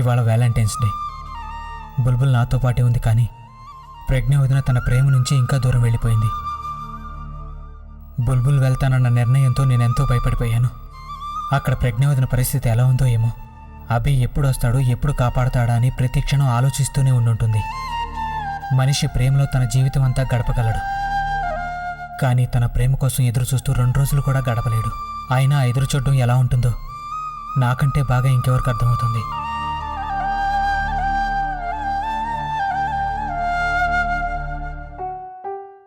ఇవాళ Valentine's day. బుల్బుల్ నాతో పాటే ఉంది, కానీ ప్రజ్ఞ వదిన తన ప్రేమ నుంచి ఇంకా దూరం వెళ్ళిపోయింది. బుల్బుల్ వెళ్తానన్న నిర్ణయంతో నేనెంతో భయపడిపోయాను. అక్కడ ప్రజ్ఞ వదిన పరిస్థితి ఎలా ఉందో ఏమో. అభి ఎప్పుడు వస్తాడు, ఎప్పుడు కాపాడతాడా అని ప్రతి క్షణం ఆలోచిస్తూనే ఉండుంటుంది. మనిషి ప్రేమలో తన జీవితం అంతా గడపగలడు, కానీ తన ప్రేమ కోసం ఎదురు చూస్తూ 2 రోజులు కూడా గడపలేడు. అయినా ఎదురు చూడడం ఎలా ఉంటుందో నాకంటే బాగా ఇంకెవరికి అర్థమవుతుంది.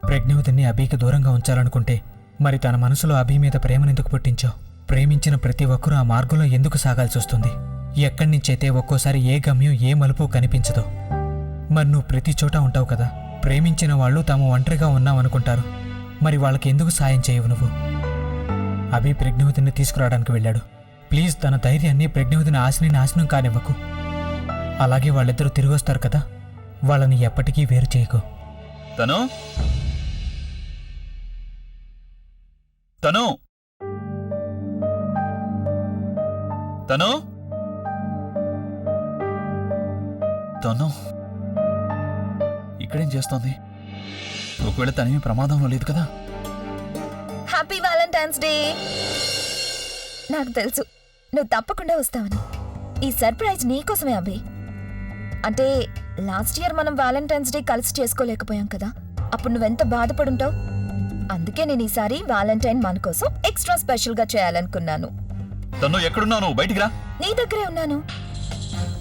ప్రజ్ఞవతిని అభికి దూరంగా ఉంచాలనుకుంటే మరి తన మనసులో అభి మీద ప్రేమనెందుకు పుట్టించావు? ప్రేమించిన ప్రతి ఒక్కరూ ఆ మార్గంలో ఎందుకు సాగాల్సి వస్తుంది? ఎక్కడి నుంచైతే ఒక్కోసారి ఏ గమ్యం ఏ మలుపు కనిపించదో. మరి నువ్వు ప్రతి చోట ఉంటావు కదా. ప్రేమించిన వాళ్ళు తాము ఒంటరిగా ఉన్నామనుకుంటారు. మరి వాళ్ళకి ఎందుకు సాయం చేయవు నువ్వు? అభి ప్రజ్ఞవతిని తీసుకురావడానికి వెళ్ళాడు. ప్లీజ్ తన ధైర్యాన్ని, ప్రజ్ఞవతిని ఆశని నాశనం కానివ్వకు. అలాగే వాళ్ళిద్దరూ తిరిగి వస్తారు కదా, వాళ్ళని ఎప్పటికీ వేరు చేయకు. తను తను తను తను ఇక్కడేం చేస్తోంది? ఒకవేళ తనేమి ప్రమాదంలో లేదు కదా? Happy Valentine's day. నాకు తెలుసు నువ్వు తప్పకుండా వస్తావని. ఈ సర్ప్రైజ్ నీకోసమే అభి. అంటే లాస్ట్ ఇయర్ మనం వ్యాలంటైన్స్ డే కలిసి చేసుకోలేకపోయాం కదా, అప్పుడు నువ్వెంత బాధపడుంటావు. అందుకే నేను ఈసారి వ్యాలంటైన్ మన కోసం ఎక్స్ట్రా స్పెషల్ గా చేయాలనుకున్నాను. తను ఎక్కడున్నావు? బయటికి రా. నీ దగ్గరే ఉన్నాను.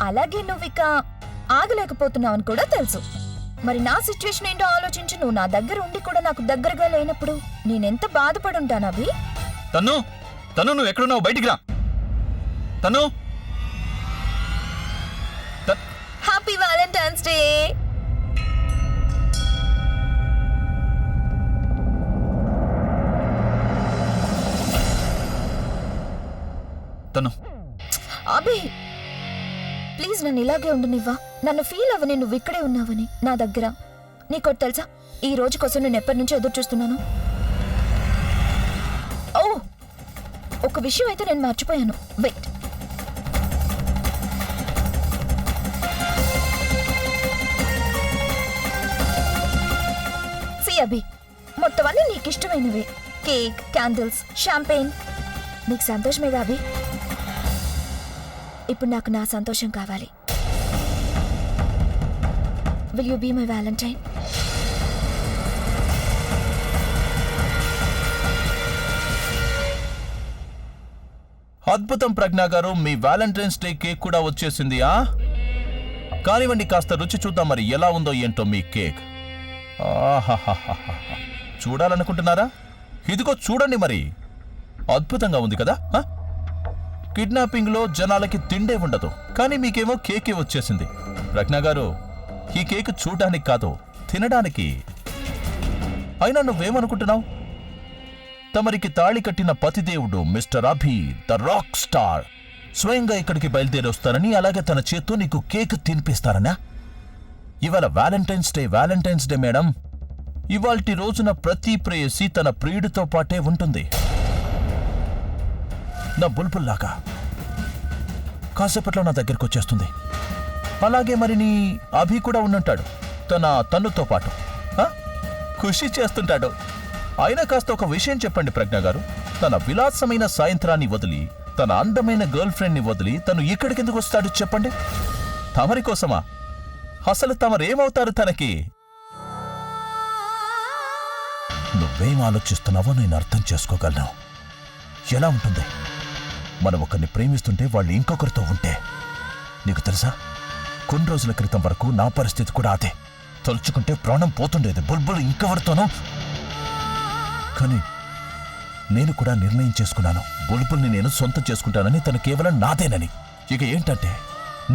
అలాగే నువ్వు ఇక ఆగలేకపోతున్నావు అని కూడా తెలుసు. మరి నా సిచ్యువేషన్ ఏంటో ఆలోచించి, నువ్వు నా దగ్గర ఉండి కూడా నాకు దగ్గరగా లేనప్పుడు నేనెంత బాధపడుంటాను అభి. తను తను నువ్వు ఎక్కడున్నావు? బయటికి రా. తను హ్యాపీ వ్యాలంటైన్స్ డే. తను అభి ప్లీజ్ నన్ను ఇలాగే ఉండనివ్వా. నన్ను ఫీల్ అవ్వని నువ్వు ఇక్కడే ఉన్నావని నా దగ్గర. నీకోటి తెలుసా, ఈ రోజు కోసం నేను ఎప్పటి నుంచో ఎదురు చూస్తున్నాను. ఓ ఒక విషయం అయితే నేను మర్చిపోయాను. వెయిట్. సి అభి, మొత్తం అన్నీ నీకు ఇష్టమైనవే. Cake, candles, champagne. నీకు సంతోషమేగా అభి? ఇప్పుడు నాకు నా సంతోషం కావాలి. Will you be my valentine? అద్భుతం ప్రజ్ఞా గారు, మీ వ్యాలంటైన్స్ డే కేక్ కూడా వచ్చేసింది. కానివ్వండి, కాస్త రుచి చూద్దాం మరి ఎలా ఉందో ఏంటో మీ కేక్. చూడాలనుకుంటున్నారా? ఇదిగో చూడండి మరి. అద్భుతంగా ఉంది కదా. కిడ్నాపింగ్ లో జనాలకి తిండే ఉండదు, కానీ మీకేమో కేకే వచ్చేసింది. ప్రజ్ఞా గారు, ఈ కేక్ చూడడానికి కాదు, తినడానికి. అయినా నువ్వేమనుకుంటున్నావు? తమరికి తాళి కట్టిన పతిదేవుడు mister Abhi the rock star స్వయంగా ఇక్కడికి బయలుదేరి వస్తారని, అలాగే తన చేత్తో నీకు కేక్ తినిపిస్తారనా? ఇవాళ వ్యాలంటైన్స్ డే మేడం. ఇవాల్టి రోజున ప్రతి ప్రేయసి తన ప్రియుడితో పాటే ఉంటుంది. నా బుల్బుల్లాగా కాసేపట్లో నా దగ్గరకు వచ్చేస్తుంది. అలాగే మరి నీ అభి కూడా ఉన్నంటాడు తన తన్నుతో పాటు. ఖుషి చేస్తుంటాడు. అయినా కాస్త ఒక విషయం చెప్పండి ప్రజ్ఞా గారు. తన విలాసమైన సాయంత్రాన్ని వదిలి, తన అందమైన గర్ల్ ఫ్రెండ్ని వదిలి తను ఇక్కడికెందుకు వస్తాడు చెప్పండి? తమరి కోసమా? అసలు తమరేమవుతారు తనకి? నువ్వేం ఆలోచిస్తున్నావో నేను అర్థం చేసుకోగలను. ఎలా ఉంటుంది మనం ఒకరిని ప్రేమిస్తుంటే వాళ్ళు ఇంకొకరితో ఉంటే? నీకు తెలుసా, కొన్ని రోజుల క్రితం వరకు నా పరిస్థితి కూడా అదే. తలుచుకుంటే ప్రాణం పోతుండేది బుల్బుల్ ఇంకెవరితోనూ. కానీ నేను కూడా నిర్ణయం చేసుకున్నాను, బుల్బుల్ని నేను సొంతం చేసుకుంటానని, తను కేవలం నాదేనని. ఇక ఏంటంటే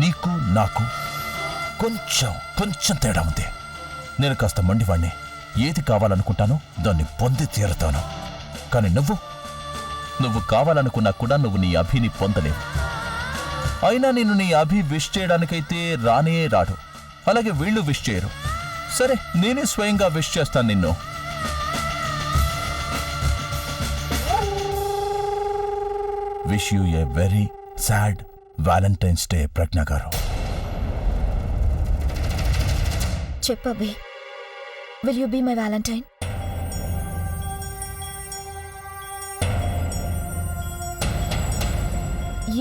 నీకు నాకు కొంచెం తేడా ఉంది. నేను కాస్త మండివాణ్ణి. ఏది కావాలనుకుంటానో దాన్ని పొంది తీరుతాను. కానీ నువ్వు కావాలనుకున్నా కూడా నువ్వు నీ అభిని పొందలేవు. అయినా నేను నీ అభి విష్ చేయడానికైతే రానే రాడు. అలాగే వీళ్ళు విష్ చేయరు. సరే, నేనే స్వయంగా విష్ చేస్తాను నిన్ను. Wish you a very sad Valentine's Day Pragya garu. చెప్పు Abhi, will you be my Valentine?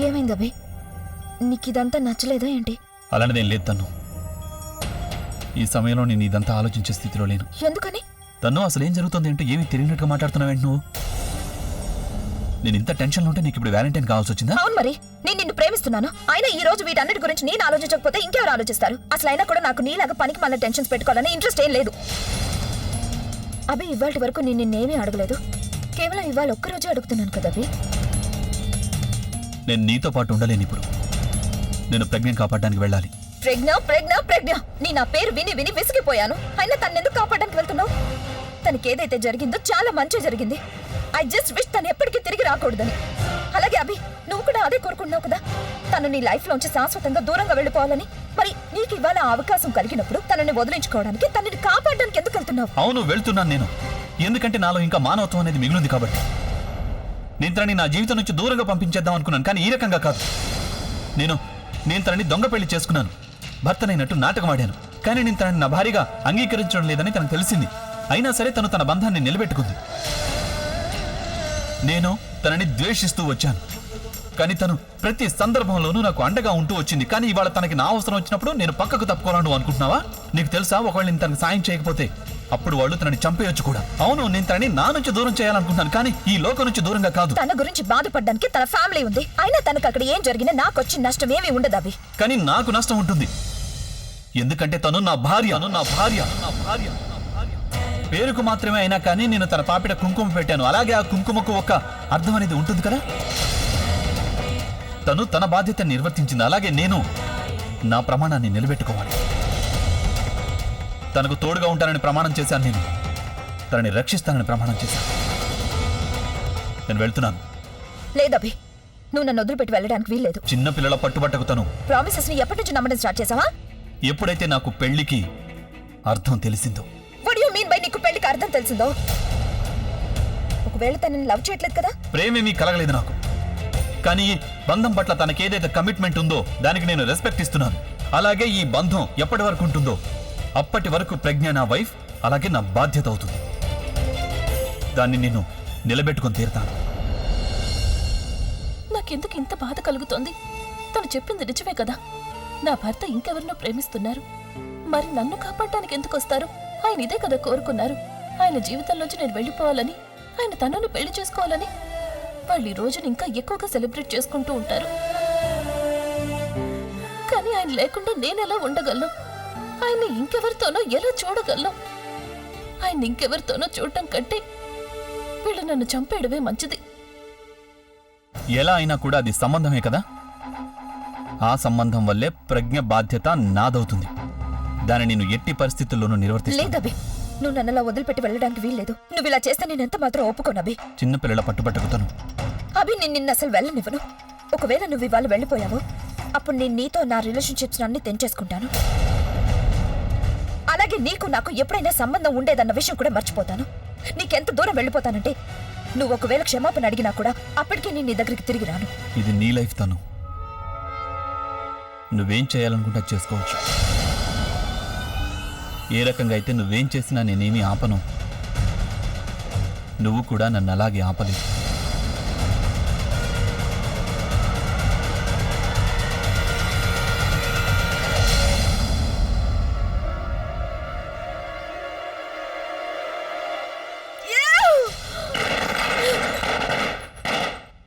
ఏమైంది అభి? నీకు ఇదంతా నచ్చలేదా ఏంటి? అలాంటిది ఏం లేదు తను. ఈ సమయంలో నేను ఇదంతా ఆలోచించే స్థితిలో లేను. ఎందుకని? తను అసలు ఏం జరుగుతుంది అంటే ఏమీ తెలియనట్టుగా మాట్లాడుతున్నావేంటి నువ్వు? నేను ఇంత టెన్షన్లో ఉంటే నీకు ఇప్పుడు వ్యాలంటైన్ కావాల్సి వచ్చిందా? అవును మరి, నేను నిన్ను ప్రేమిస్తున్నాను. అయినా ఈ రోజు వీటన్నిటి గురించి నేను ఆలోచించకపోతే ఇంకెవరు ఆలోచిస్తారు? అసలు అయినా కూడా నాకు నీలాగా పనికి మళ్ళీ టెన్షన్స్ పెట్టుకోవాలని ఇంట్రెస్ట్ ఏం లేదు. అభి, ఇవాళ వరకు నేను నిన్నేమీ అడగలేదు. కేవలం ఇవాళ ఒక్కరోజు అడుగుతున్నాను కదా అభి. నేను నీతో పాటు ఉండలేను ఇప్పుడు. నేను ప్రెగ్నెంట్ కాపాడడానికి వెళ్ళాలి. ప్రజ్ఞ నీ నా పేరు విని విని విసిగిపోయాను. అయినా తను ఎందుకు కాపాడడానికి వెళ్తున్నావు? తనకి ఏదైతే జరిగిందో చాలా మంచి జరిగింది. ఐ జస్ట్ విష్ తను ఎప్పటికీ తిరిగి రాకూడదని. అలాగే అభి, నువ్వు కూడా అదే కోరుకుంటున్నావు కదా, తను నీ లైఫ్ లోంచి శాశ్వతంగా దూరంగా వెళ్ళిపోవాలని. మరి నీకు ఇవాళ ఆ అవకాశం కలిగినప్పుడు తనని వదిలించుకోవడానికి, తనని కాపాడడానికి ఎందుకు వెళ్తున్నావు? అవును, వెళ్తున్నాను నేను. ఎందుకంటే నాలో ఇంకా మానవత్వం అనేది మిగిలింది కాబట్టి. నేను తనని నా జీవితం నుంచి దూరంగా పంపించేద్దాం అనుకున్నాను, కానీ ఈ రకంగా కాదు. నేను తనని దొంగ పెళ్లి చేసుకున్నాను. భర్తనైనట్టు నాటకం ఆడాను. కానీ నేను తనని నా భార్యగా అంగీకరించడం లేదని తనకు తెలిసింది. అయినా సరే తను తన బంధాన్ని నిలబెట్టుకుంది. నేను తనని ద్వేషిస్తూ వచ్చాను, కానీ తను ప్రతి సందర్భంలోనూ నాకు అండగా ఉంటూ వచ్చింది. కానీ ఇవాళ తనకి నా అవసరం వచ్చినప్పుడు నేను పక్కకు తప్పుకోవాలను అనుకుంటున్నావా? నీకు తెలుసా, ఒకవేళ నేను తనకు సాయం చేయకపోతే అప్పుడు వాళ్ళు తనని చంపేయొచ్చు కూడా. అవును, నేను తనని నా నుంచి దూరం చేయాలనుకుంటున్నాను, కానీ ఈ లోకం నుంచి దూరంగా కాదు. తన గురించి బాధపడడానికి తన ఫ్యామిలీ ఉంది. అయినా తనకు అక్కడ ఏం జరిగినా నాకు వచ్చిన నష్టం ఏమీ ఉండదు అభి. కానీ నాకు నష్టం ఉంటుంది, ఎందుకంటే తను నా భార్య. పేరుకు మాత్రమే అయినా కానీ నేను తన పాపిట కుంకుమ పెట్టాను. అలాగే ఆ కుంకుమకు ఒక అర్థం అనేది ఉంటుంది కదా. తను తన బాధ్యతను నిర్వర్తించింది. అలాగే నేను నా ప్రమాణాన్ని నిలబెట్టుకోవాలి. తనకు తోడుగా ఉంటానని ప్రమాణం చేశాను. నేను తనని రక్షిస్తానని ప్రమాణం చేశాను. నేను వెళ్తున్నాను. లేదభి, నువ్వు నన్ను వదిలిపెట్టి వెళ్ళడానికి వీల్లేదు. చిన్న పిల్లల పట్టుబట్టకు తను. ప్రామిసెస్ ని ఎప్పటి నుంచి నమ్మడం స్టార్ట్ చేసావా? ఎప్పుడైతే నాకు పెళ్లికి అర్థం తెలిసిందో. వాట్ యు మీన్ బై నీకు పెళ్లికి అర్థం తెలిసిందో? ఒకవేళ తనని లవ్ చేయట్లేదు కదా? ప్రేమేమీ కలగలేదు నాకు, కానీ ఈ బంధం పట్ల తనకేదైతే కమిట్మెంట్ ఉందో దానికి నేను రెస్పెక్ట్ ఇస్తున్నాను. అలాగే ఈ బంధం ఎప్పటి వరకు ఉంటుందో అప్పటి వరకు ప్రజ్ఞ నా వైఫ్, అలాగే నా బాధ్యత అవుతుంది. దాన్ని నేను నిలబెట్టుకొని తీరుతాను. నాకెందుకు ఇంత బాధ కలుగుతోంది? తను చెప్పింది నిజమే కదా, నా భర్త ఇంకెవరినో ప్రేమిస్తున్నారు. మరి నన్ను కాపాడటానికి ఎందుకు వస్తారు? ఆయన ఇదే కదా కోరుకున్నారు. ఆయన జీవితంలోంచి నేను వెళ్ళిపోవాలని, ఆయన తనను పెళ్లి చేసుకోవాలని. వాళ్ళు ఈ రోజుని ఇంకా ఎక్కువగా సెలబ్రేట్ చేసుకుంటూ ఉంటారు. కానీ ఆయన లేకుండా నేనెలా ఉండగలను? ఆయన్ని ఇంకెవరితోనో ఎలా చూడగలను? ఆయన ఇంకెవరితోనో చూడటం కంటే వీళ్ళు నన్ను చంపేయడమే మంచిది. ఎలా అయినా కూడా అది సంబంధమే కదా. ఆ సంబంధం వల్లే ప్రజ్ఞ బాధ్యత నాదవుతుంది. దాన్ని నేను ఎట్టి పరిస్థితుల్లోనూ నిర్వర్తిస్తాను. లేదభి, నువ్వు నన్నలా వదిలిపెట్టి వెళ్ళడానికి వీల్లేదు. నువ్వు ఇలా చేస్తే నేను ఎంత మాత్రం ఒప్పుకోను అభి. చిన్నపిల్లల పట్టుబట్టకుతాను. అభి, నేను నిన్ను అసలు వెళ్ళనివ్వను. ఒకవేళ నువ్వు ఇవాళ వెళ్ళిపోయావు, అప్పుడు నేను నీతో నా రిలేషన్షిప్స్ అన్ని తెంచేసుకుంటాను. అలాగే నీకు నాకు ఎప్పుడైనా సంబంధం ఉండేదన్న విషయం కూడా మర్చిపోతాను. నీకెంత దూరం వెళ్ళిపోతానంటే, నువ్వు ఒకవేళ క్షమాపణ అడిగినా కూడా అప్పటికే నేను నీ దగ్గరికి తిరిగి రాను. ఇది నీ లైఫ్ తను. నువ్వేం చేయాలనుకుంటా చేసుకోవచ్చు. ఏ రకంగా అయితే నువ్వేం చేసినా నేనేమీ ఆపను. నువ్వు కూడా నన్ను అలాగే ఆపలేదు.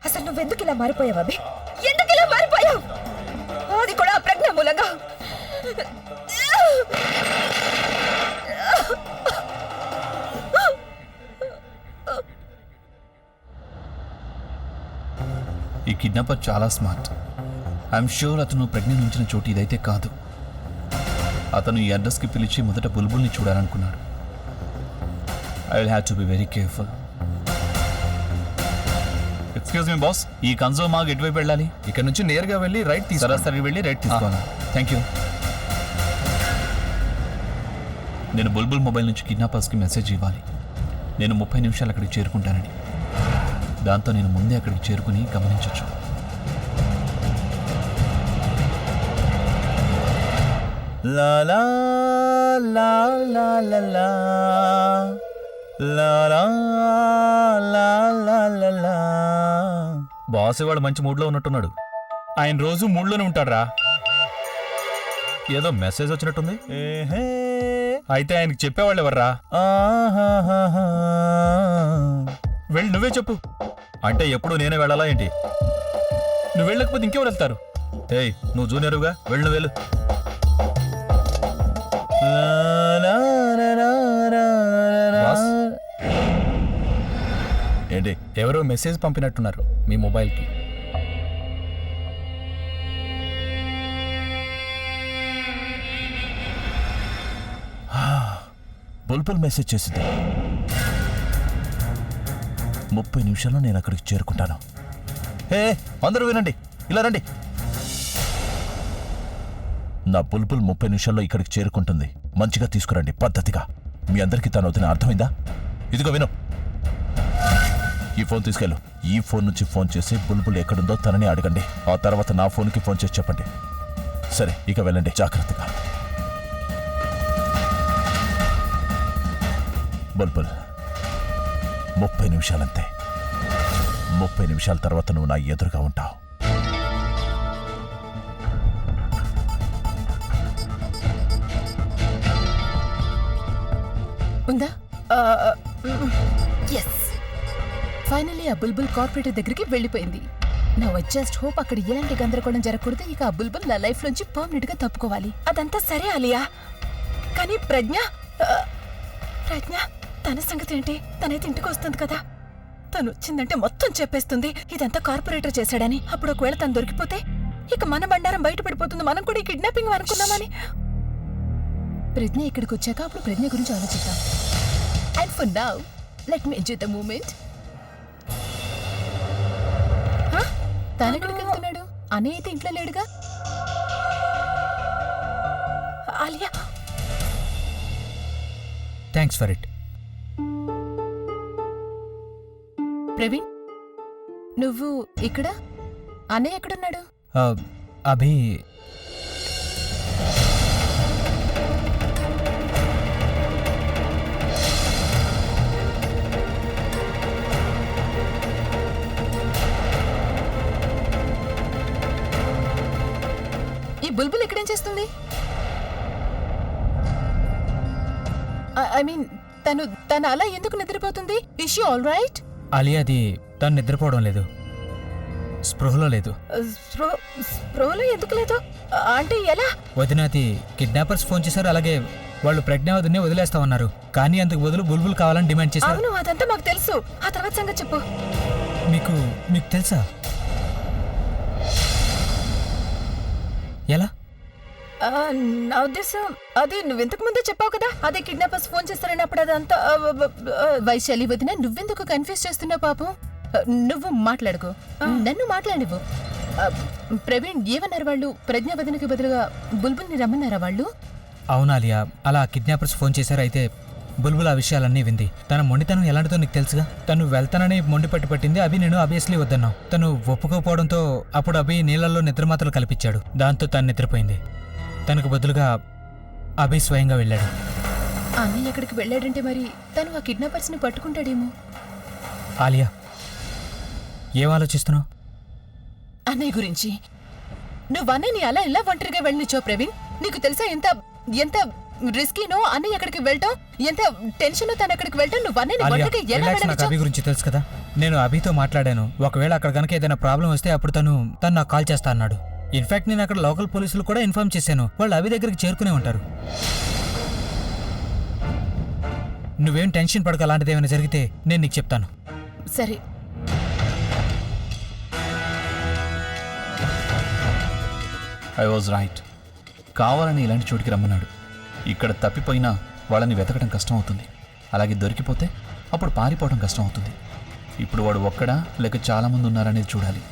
అసలు నువ్వెందుకు ఇలా మారిపోయావు అభి? ఎందుకు ఇలా మారిపోయావు? అది కూడా ప్రజ్ఞ మూలంగా. ఈ కిడ్నాపర్ చాలా స్మార్ట్. ఐఎమ్ షూర్ అతను ప్రజ్ఞ ఉంచిన చోటు ఇదైతే కాదు. అతను ఈ అడ్రస్కి పిలిచి మొదట బుల్బుల్ని చూడాలనుకున్నాడు. I will have to be very careful. Excuse me boss, ఈ కన్సోమాగ్ ఎటువైపు వెళ్ళాలి? ఇక్కడ నుంచి నేరుగా వెళ్ళి రైట్ తీసుకురా. సరాసరి వెళ్ళి రైట్ తీసుకోవాలా? Thank you. నేను బుల్బుల్ మొబైల్ నుంచి కిడ్నాపర్స్కి మెసేజ్ ఇవ్వాలి. నేను 30 నిమిషాలు అక్కడికి చేరుకుంటానని. దాంతో నేను ముందే అక్కడికి చేరుకుని గమనించవచ్చు. లా లా లా లా లా లా లా లా లా లా లా లా. బాస్ వాడు మంచి మూడ్లో ఉన్నట్టున్నాడు. ఆయన రోజు మూడ్లోనే ఉంటాడ్రా. ఏదో మెసేజ్ వచ్చినట్టుంది. ఏహే, అయితే ఆయనకి చెప్పేవాళ్ళు ఎవర్రా? ఆహాహాహా. వెళ్ళి నువ్వే చెప్పు. అంటే ఎప్పుడు నేనే వెళ్ళాలా ఏంటి? నువ్వు వెళ్ళకపోతే ఇంకెవరు వెళ్తారు? ఏయ్, నువ్వు జూనియరుగా వెళ్ళు, నువ్వు వెళ్ళు. లా లా లా లా లా లా. బాస్? ఏంటి? ఎవరో మెసేజ్ పంపినట్టున్నారు మీ మొబైల్కి. బుల్బుల్ మెసేజ్ చేసింది. 30 నిమిషాల్లో నేను అక్కడికి చేరుకుంటాను. ఏ అందరూ వినండి, ఇలా రండి. నా బుల్బుల్ 30 నిమిషాల్లో ఇక్కడికి చేరుకుంటుంది. మంచిగా తీసుకురండి, పద్ధతిగా. మీ అందరికీ తను వదిన అర్థమైందా? ఇదిగో విను. ఈ ఫోన్ తీసుకెళ్ళు. ఈ ఫోన్ నుంచి ఫోన్ చేసి బుల్బుల్ ఎక్కడుందో తనని అడగండి. ఆ తర్వాత నా ఫోన్కి ఫోన్ చేసి చెప్పండి. సరే, ఇక వెళ్ళండి జాగ్రత్తగా. బుల్బుల్ 30 నిమిషాలంతే. 30 నిమిషాల తర్వాత నువ్వు నా ఎదురుగా ఉంటావు. ఉందా? ఎస్, ఫైనల్లీ ఆ బుల్బుల్ కార్పొరేటర్ దగ్గరికి వెళ్ళిపోయింది. నా జస్ట్ హోప్ అక్కడ ఎలాంటి గందరగోళం జరగకూడదు. ఇక ఆ బుల్బుల్ నా లైఫ్ నుంచి పర్మనెంట్ గా తప్పుకోవాలి. అదంతా సరే ఆలియా, కానీ ప్రజ్ఞ తన సంగతి ఏంటి? తనైతే ఇంటికి వస్తుంది కదా. తను వచ్చిందంటే మొత్తం చెప్పేస్తుంది ఇదంతా కార్పొరేటర్ చేశాడని. అప్పుడు ఒకవేళ తను దొరికిపోతే ఇక మన బండారం బయట పడిపోతుంది. మనం కూడా ఈ కిడ్నాపింగ్ అనుకున్నామని. ప్రజ్ఞ ఇక్కడికి వచ్చాక అప్పుడు ప్రజ్ఞ గురించి ఆలోచిద్దాం. And for now let me enjoy the moment. తను ఎక్కడికి వెళ్తున్నాడు? అనే అయితే ఇంట్లో లేడుగా. Alia, thanks for it. Praveen, నువ్వు ఇక్కడ? అన్నయ్య ఎక్కడున్నాడు? అభి ఈ బుల్బుల్ ఎక్కడేం చేస్తుంది? ఐ మీన్ తను అలా ఎందుకు నిద్రపోతుంది? Is she all right? అలియాది తను నిద్రపోవడం లేదు, స్పృహలో లేదు. స్ప్రోలో ఎందుకు లేదు? అంటే ఎలా? వదినాది కిడ్నాపర్స్ ఫోన్ చేశారు. అలాగే వాళ్ళు ప్రజ్ఞావతిని వదిలేస్తామన్నారు. కానీ అందుకు బదులు బుల్బుల్ కావాలని డిమాండ్ చేశారు. అవును, అదంతా మాకు తెలుసు. ఆ తర్వాత సంగతి చెప్పు. మీకు తెలుసా? ఎలా? నా ఉద్దేశం అది నువ్వెంతకు ముందే చెప్పావు కదా, అదే కిడ్నాపర్స్ ఫోన్ చేస్తారని. అప్పుడు అదంతా వైశాలి వదిన, నువ్వెందుకు కన్ఫ్యూజ్ చేస్తున్నావు పాపం? నువ్వు మాట్లాడుకో, నన్ను మాట్లాడివు. ప్రవీణ్, ఏమన్నారు వాళ్ళు? ప్రజ్ఞా వదినకి బదులుగా బుల్బుల్ని రమ్మన్నారా వాళ్ళు? అవునాలియా, అలా కిడ్నాపర్స్ ఫోన్ చేశారు. అయితే బుల్బుల్ ఆ విషయాలన్నీ వింది. తన మొండితనం ఎలాంటిదో నీకు తెలుసుగా. తను వెళ్తానని మొండి పట్టింది. అభి నేను ఆబ్వియస్లీ వద్దన్నావు. తను ఒప్పుకోపోవడంతో అప్పుడు అభి నీళ్ళల్లో నిద్రమాత్రలు కల్పించాడు. దాంతో తను నిద్రపోయింది. తనకు బదులుగా అభి స్వయంగా వెళ్ళాడు. అన్నయ్య ఎక్కడికి వెళ్ళాడంటే మరి తను ఆ కిడ్నాపర్స్ని పట్టుకుంటాడేమో. ఆలియా, ఏం ఆలోచిస్తున్నావు? అన్నయ్య గురించి. నువ్వు అన్నయ్యని అలా ఇలా ఒంటరిగా వెళ్ళనిచ్చో ప్రవీణ్. నీకు తెలుసా ఎంత రిస్కీనో అన్నయ్య ఎక్కడికి వెళ్ళటం, ఎంత టెన్షన్ తను ఎక్కడికి వెళ్ళటం. నువ్వు అన్నయ్యని ఆలియా, ఒంటరిగా ఎలా రిలాక్స్. నాకు వెళ్ళనిచ్చో? అభి గురించి తెలుసు కదా. నేను అభితో మాట్లాడాను. ఒకవేళ అక్కడ కనుక ఏదైనా ప్రాబ్లం వస్తే అప్పుడు తను నాకు కాల్ చేస్తా అన్నాడు. ఇన్ఫాక్ట్ నేను అక్కడ లోకల్ పోలీసులు కూడా ఇన్ఫార్మ్ చేశాను. వాళ్ళు అభి దగ్గరికి చేరుకునే ఉంటారు. నువ్వేం టెన్షన్ పడక. అలాంటిది ఏమైనా జరిగితే నేను నీకు చెప్తాను. సరే. I was right. కావాలని ఇలాంటి చోటికి రమ్మన్నాడు. ఇక్కడ తప్పిపోయినా వాళ్ళని వెతకడం కష్టం అవుతుంది. అలాగే దొరికిపోతే అప్పుడు పారిపోవడం కష్టం అవుతుంది. ఇప్పుడు వాడు ఒక్కడా లేక చాలామంది ఉన్నారనేది చూడాలి.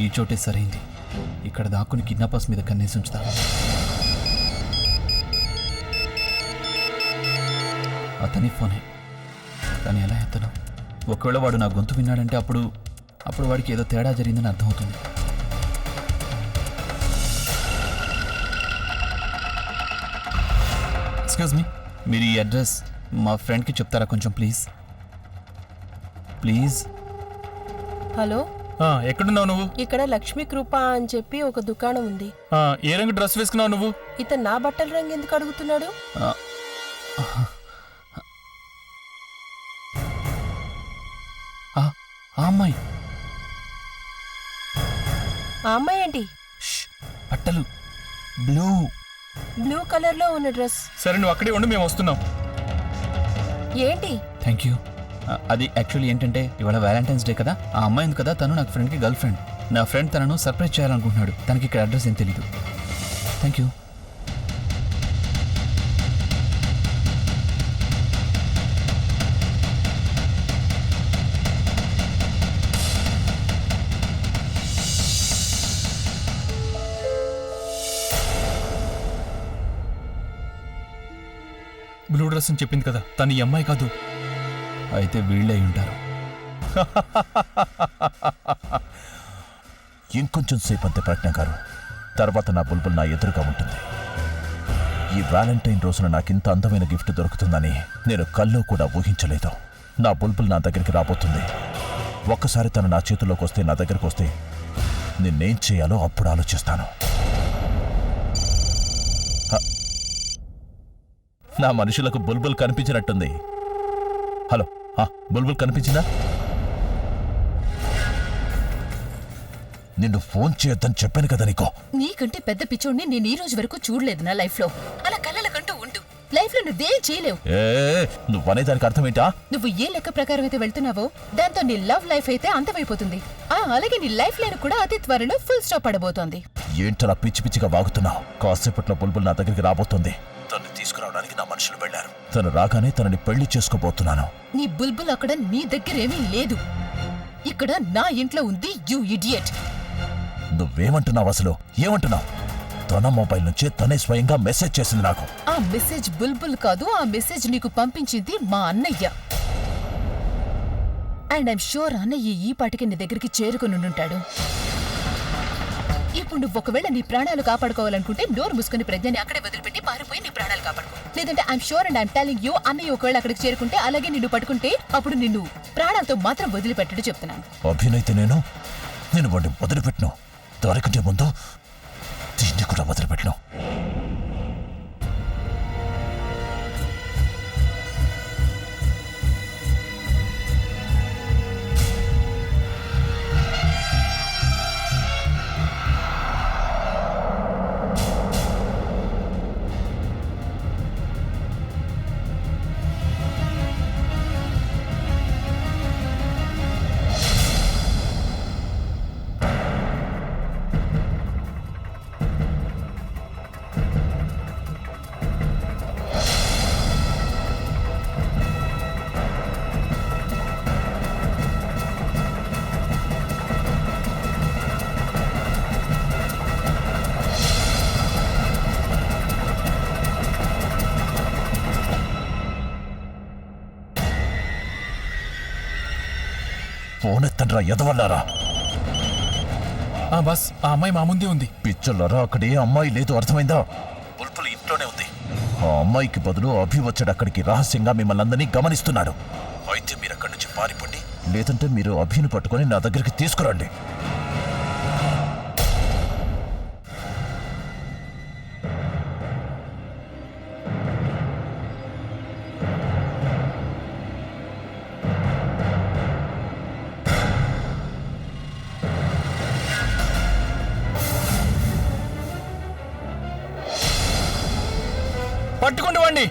ఈ చోటే సరైంది. ఇక్కడ దాక్కుని కిడ్నాపర్స్ మీద కన్నేసి ఉంచుతాను. అతని ఫోనే, కానీ ఎలా ఎత్తను? ఒకవేళ వాడు నా గొంతు విన్నాడంటే అప్పుడు వాడికి ఏదో తేడా జరిగిందని అర్థమవుతుంది. ఎక్స్క్యూజ్ మీ, మీరు ఈ అడ్రస్ మా ఫ్రెండ్కి చెప్తారా కొంచెం ప్లీజ్? ప్లీజ్. హలో, ఎక్కడున్నావు నువ్వు? ఇక్కడ లక్ష్మీ కృప అని చెప్పి ఒక దుకాణం ఉంది. ఏ రంగు డ్రెస్ వేసుకున్నావు నువ్వు? ఇతను నా బట్టల రంగు ఎందుకు అడుగుతున్నాడు? ఆ అమ్మాయి. ఆ అమ్మాయి ఏంటి? బట్టలు బ్లూ. బ్లూ కలర్ లో ఉన్న డ్రెస్ సరే నువ్వు అక్కడే ఉండి మేము వస్తున్నాం. ఏంటి? Thank you. అది యాక్చువల్లీ ఏంటంటే ఇవాళ వ్యాలంటైన్స్ డే కదా, ఆ అమ్మాయి ఉంది కదా, తను నాకు ఫ్రెండ్కి గర్ల్ ఫ్రెండ్. నా ఫ్రెండ్ తనను సర్ప్రైజ్ చేయాలనుకుంటున్నాడు. తనకి ఇక్కడ అడ్రస్ ఏం తెలీదు. Thank you. బ్లూ డ్రెస్ అని చెప్పింది కదా, తను ఈ అమ్మాయి కాదు. అయితే వీళ్ళే ఉంటారు. ఇంకొంచెం సేపు అంతే ప్రజ్ఞ గారు, తర్వాత నా బుల్బుల్ నా ఎదురుగా ఉంటుంది. ఈ వ్యాలంటైన్ రోజున నాకింత అందమైన గిఫ్ట్ దొరుకుతుందని నేను కల్లో కూడా ఊహించలేదు. నా బుల్బుల్ నా దగ్గరికి రాబోతుంది. ఒక్కసారి తను నా చేతుల్లోకి వస్తే, నా దగ్గరికి వస్తే నేనేం చేయాలో అప్పుడు ఆలోచిస్తాను. నా మనుషులకు బుల్బుల్ కనిపించినట్టుంది. హలో, బుల్బుల్ కనిపించిందా? నిన్ను ఫోన్ చేయొద్దని చెప్పాను కదా నీకో. నీకంటే పెద్ద పిచ్చోడిని నేను ఈ రోజు వరకు చూడలేదు నా లైఫ్ లో. అలా కళ్ళకంటూ ఉండు. లైఫ్ లో నువ్వేం చేయలేవు. నువ్వనేదానికి అర్థం ఏంటా? నువ్వు ఏ లెక్క ప్రకారం అయితే వెళ్తున్నావో దాంతో నీ లవ్ లైఫ్ అయితే అంతమైపోతుంది. అలాగే నీ లైఫ్ లైన్ కూడా అతి త్వరలో ఫుల్ స్టాప్ పడబోతోంది. ఏంటలా పిచ్చి పిచ్చిగా వాగుతున్నావు? కాసేపట్లో బుల్బుల్ నా దగ్గరికి రాబోతుంది. తను తీసుకురావడానికి నా మనుషులు వెళ్లారు. తను రాగానే తనని పెళ్లి చేసుకోబోతున్నాను. నీ బుల్బుల్ అక్కడ నీ దగ్గరేమీ లేదు. ఇక్కడ నా ఇంట్లో ఉంది. You idiot. నువ్వేమంటున్నావు అసలు? ఏమంటున్నావు? తన మొబైల్ నుంచే తనే స్వయంగా మెసేజ్ చేసింది నాకు. ఆ మెసేజ్ బుల్బుల్ కాదు, ఆ మెసేజ్ నీకు పంపించింది మా అన్నయ్య. అండ్ ఐమ్ షూర్ అన్నయ్య ఈ పాటికి నీ దగ్గరికి చేరుకుని ఉంటాడు. ఇప్పుడు నువ్వు ఒకవేళ నీ ప్రాణాలు కాపాడుకోవాలనుకుంటే నోరు మూసుకుని ప్రజ్ఞని అక్కడే వదిలిపెట్టి పారిపోయి నీ ప్రాణాలు కాపాడుకో. లేదంటే I'm sure and I'm telling you, అన్నయ్య ఒకవేళ అక్కడికి చేరుకుంటే అలాగే నిన్ను పట్టుకుంటే అప్పుడు నిన్ను ప్రాణాలతో మాత్రం వదిలిపెట్టడు చెప్తున్నాను. అభినైతే నేను వాడిని వదిలిపెట్టను. దానికంటే ముందు దీన్ని కూడా వదిలిపెట్టను. ఫోన్ ఎత్తండ్రా ఎదవల్లారా. బస్ ఆ అమ్మాయి మా ముందే ఉంది. పిచ్చోళ్ళరా, అక్కడే అమ్మాయి లేదు, అర్థమైందా? బుల్బుల్ ఇంట్లోనే ఉంది. ఆ అమ్మాయికి బదులు అభి వచ్చాడు అక్కడికి. రహస్యంగా మిమ్మల్ని అందరినీ గమనిస్తున్నాడు. అయితే మీరు అక్కడి నుంచి పారిపోండి, లేదంటే మీరు అభిని పట్టుకొని నా దగ్గరికి తీసుకురండి. పట్టుకోండి వాడిని.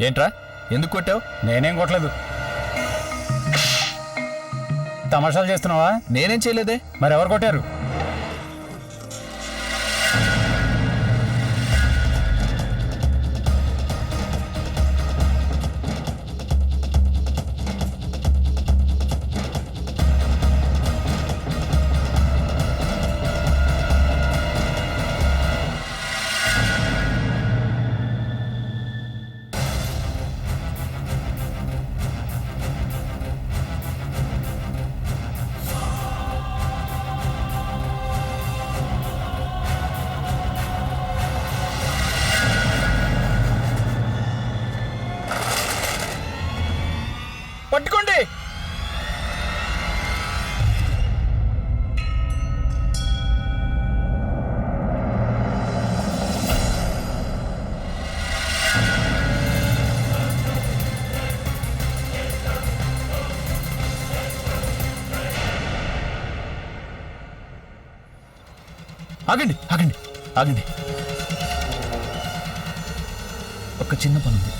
ఏంట్రా ఎందుకు కొట్టావు? నేనేం కొట్టలేదు. తమాషాలు చేస్తున్నావా? నేనేం చేయలేదే. మరి ఎవరు కొట్టారు? పట్టుకోండి. ఆగండి ఆగండి ఆగండి, ఒక చిన్న పని ఉంది.